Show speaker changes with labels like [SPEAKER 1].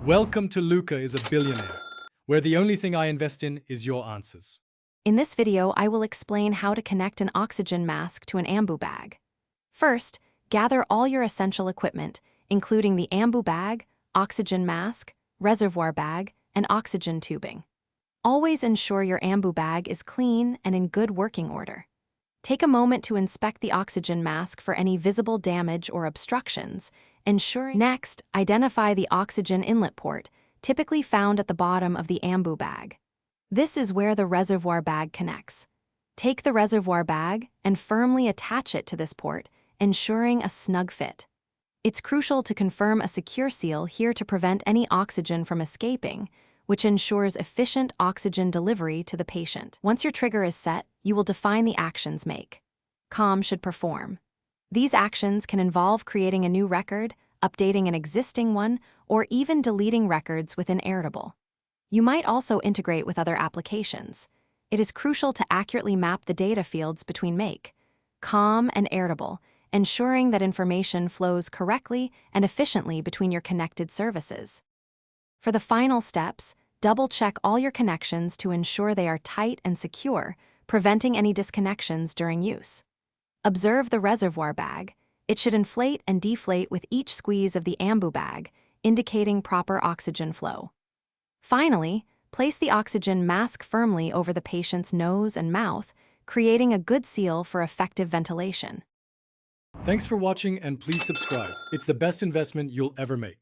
[SPEAKER 1] Welcome to Luca is a Billionaire, where the only thing I invest in is your answers.
[SPEAKER 2] In this video, I will explain how to connect an oxygen mask to an Ambu bag. First, gather all your essential equipment, including the Ambu bag, oxygen mask, reservoir bag, and oxygen tubing. Always ensure your Ambu bag is clean and in good working order. Take a moment to inspect the oxygen mask for any visible damage or obstructions, ensuring. Next, identify the oxygen inlet port, typically found at the bottom of the Ambu bag. This is where the reservoir bag connects. Take the reservoir bag and firmly attach it to this port, ensuring a snug fit. It's crucial to confirm a secure seal here to prevent any oxygen from escaping, which ensures efficient oxygen delivery to the patient. Once your trigger is set, you will define the actions COM should perform. These actions can involve creating a new record, updating an existing one, or even deleting records within Airtable. You might also integrate with other applications. It is crucial to accurately map the data fields between COM, and Airtable, ensuring that information flows correctly and efficiently between your connected services. For the final steps, double-check all your connections to ensure they are tight and secure, preventing any disconnections during use. Observe the reservoir bag. It should inflate and deflate with each squeeze of the Ambu bag, indicating proper oxygen flow. Finally, place the oxygen mask firmly over the patient's nose and mouth, creating a good seal for effective ventilation.
[SPEAKER 1] Thanks for watching and please subscribe. It's the best investment you'll ever make.